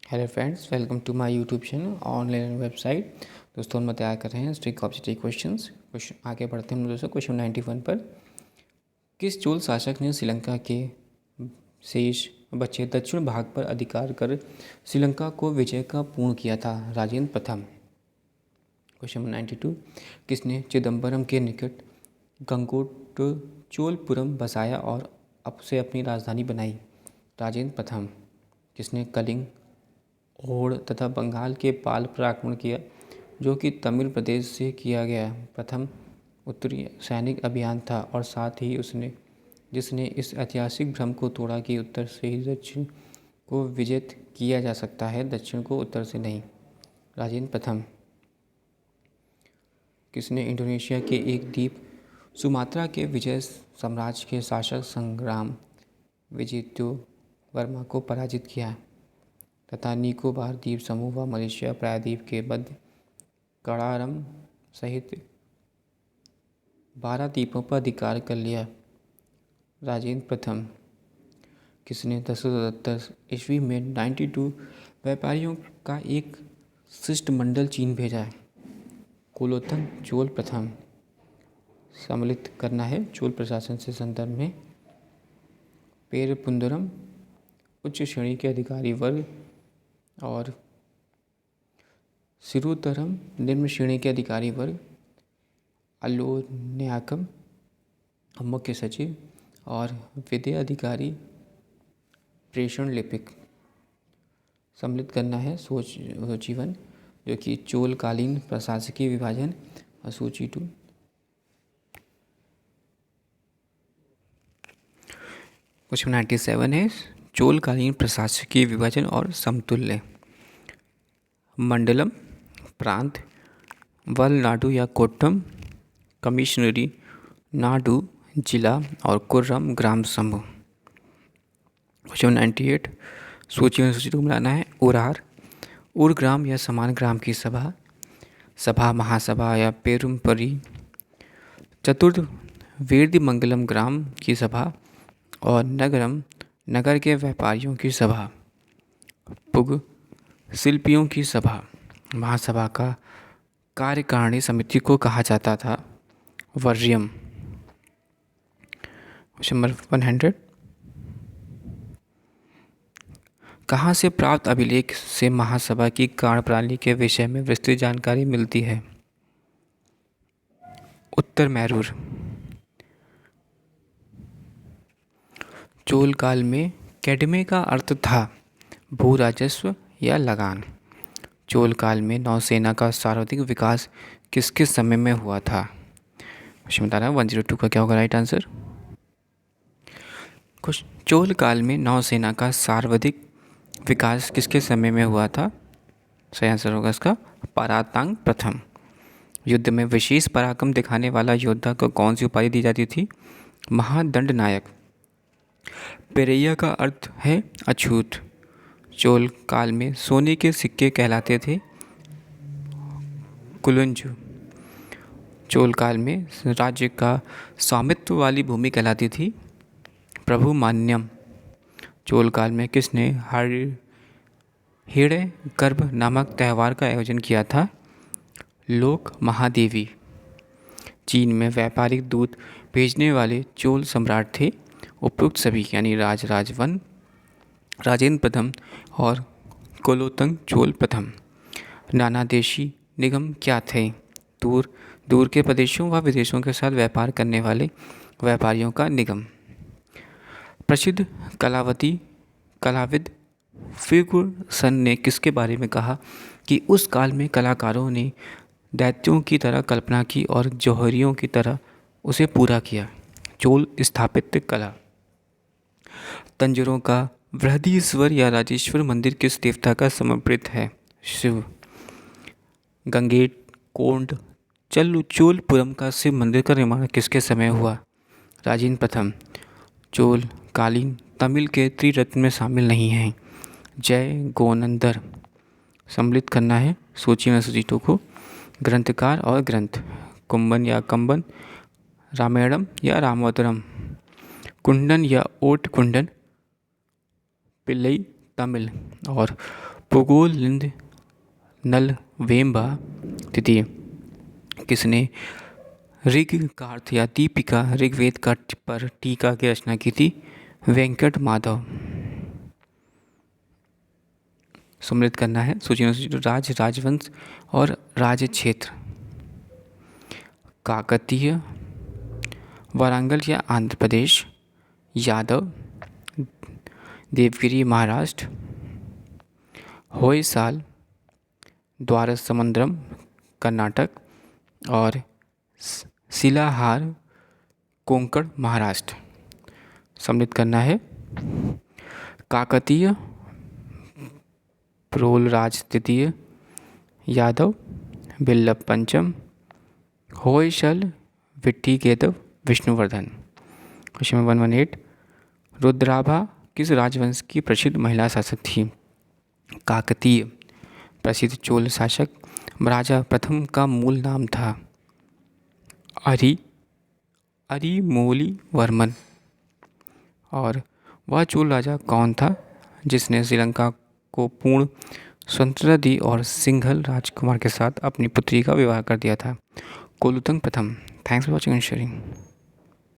Hello friends, welcome to my YouTube channel online website. दोस्तों हम तैयार कर रहे हैं स्ट्रिक ऑब्जेक्टिव क्वेश्चन आगे बढ़ते हैं हम दोस्तों क्वेश्चन 91 पर। किस चोल शासक ने श्रीलंका के शेष बचे दक्षिण भाग पर अधिकार कर श्रीलंका को विजय का पूर्ण किया था? राजेंद्र प्रथम। क्वेश्चन 92, किसने चिदम्बरम के निकट गंगोटचोलपुरम बसाया और उसे अपनी राजधानी बनाई? राजेंद्र प्रथम। किसने कलिंग, ओढ़ तथा बंगाल के पाल पर आक्रमण किया, जो कि तमिल प्रदेश से किया गया प्रथम उत्तरी सैनिक अभियान था, और साथ ही जिसने इस ऐतिहासिक भ्रम को तोड़ा कि उत्तर से ही दक्षिण को विजित किया जा सकता है, दक्षिण को उत्तर से नहीं? राजेंद्र प्रथम। किसने इंडोनेशिया के एक द्वीप सुमात्रा के विजय साम्राज्य के शासक संग्राम विजयतो वर्मा को पराजित किया तथा निकोबार द्वीप समूह व मलेशिया प्रायद्वीप के मध्य कड़ारम सहित 12 द्वीपों पर अधिकार कर लिया? राजेंद्र प्रथम। किसने 1077 ईस्वी में 92 व्यापारियों का एक शिष्टमंडल चीन भेजा? कुलोत्तंग चोल प्रथम। सम्मिलित करना है चोल प्रशासन से संदर्भ में। पेरपुंदरम उच्च श्रेणी के अधिकारी वर्ग और सिरुतरम निम्न श्रेणी के अधिकारी वर्ग, अलोन्याकम मुख्य सचिव और विदेय अधिकारी प्रेषण लिपिक। सम्मिलित करना है सूचीवन, जो कि चोलकालीन प्रशासकीय विभाजन और सूची 2। क्वेश्चन 97 है चोलकालीन प्रशासकीय विभाजन और समतुल्य। मंडलम प्रांत, वलनाडु या कोट्टम कमिश्नरी, नाडु जिला और कुर्रम ग्राम समूह। क्वेश्चन 98 सूची को मिलाना है। उरार, उर ग्राम या समान ग्राम की सभा, सभा महासभा या पेरुम्परी। चतुर्थ वेदमंगलम ग्राम की सभा और नगरम नगर के व्यापारियों की सभा। पुग शिल्पियों की सभा। महासभा का कार्यकारिणी समिति को कहा जाता था वर्यम। क्वेश्चन नंबर 100, कहाँ से प्राप्त अभिलेख से महासभा की कार्यप्रणाली के विषय में विस्तृत जानकारी मिलती है? उत्तर मैरूर। चोल काल में कैडमे का अर्थ था भू राजस्व या लगान। चोल काल में नौसेना का सर्वाधिक विकास किसके समय में हुआ था? क्वेश्चन बता रहा है 102 का क्या होगा राइट आंसर? चोल काल में नौसेना का सर्वाधिक विकास किसके समय में हुआ था? सही आंसर होगा इसका परातांग प्रथम। युद्ध में विशेष पराक्रम दिखाने वाला योद्धा को कौन सी उपाधि दी जाती थी? महादंड नायक। पेरैया का अर्थ है अछूत। चोल काल में सोने के सिक्के कहलाते थे कुलुंजु। चोल काल में राज्य का स्वामित्व वाली भूमि कहलाती थी प्रभुमान्यम। चोल काल में किसने हिरण्य गर्भ नामक त्यौहार का आयोजन किया था? लोक महादेवी। चीन में व्यापारिक दूत भेजने वाले चोल सम्राट थे उपयुक्त सभी, यानी राजराजवन, राजेंद्र प्रथम और कुलोत्तंग चोल प्रथम। नाना देशी निगम क्या थे? दूर के प्रदेशों व विदेशों के साथ व्यापार करने वाले व्यापारियों का निगम। प्रसिद्ध कलाविद फर्गुसन ने किसके बारे में कहा कि उस काल में कलाकारों ने दैत्यों की तरह कल्पना की और जौहरियों की तरह उसे पूरा किया? चोल स्थापत्य कला। तंजरों का बृहदीश्वर या राजेश्वर मंदिर किस देवता का समर्पित है? शिव। गंगेट कोंड चोलपुरम का शिव मंदिर का निर्माण किसके समय हुआ? राजेंद्र प्रथम। चोल कालीन तमिल के त्रिरत्न में शामिल नहीं हैं। जय गोनंदर। सम्मिलित करना है सूची में सूचितों को। ग्रंथकार और ग्रंथ, कुंभन या कंबन, रामायणम या रामोदरम, कुंडन या ओट कुंडन, पिल्लई तमिल और पुगोलिंद नलवेम्बा तृतीय। किसने ऋग कार्थ या दीपिका ऋग्वेद का पर टीका की रचना की थी? वेंकट माधव। सम्मिलित करना है सूची में राज, राजवंश और राज्य क्षेत्र। काकतीय, वारंगल या आंध्र प्रदेश, यादव, देवगिरी महाराष्ट्र, होयसाल, द्वारसमुद्रम कर्नाटक और शिलाहार कोंकण महाराष्ट्र। सम्मिलित करना है काकतीय प्रोलराज तृतीय, यादव बिल्लभ पंचम, होयसल विट्ठीकेतव विष्णुवर्धन। क्वेश्चन नंबर 118, रुद्राभा किस राजवंश की प्रसिद्ध महिला शासक थी? काकतीय। प्रसिद्ध चोल शासक राजा प्रथम का मूल नाम था अरिमोलीवर्मन। और वह चोल राजा कौन था जिसने श्रीलंका को पूर्ण स्वतंत्रता दी और सिंघल राजकुमार के साथ अपनी पुत्री का विवाह कर दिया था? कुलोत्तंग प्रथम। Thanks for watching and sharing.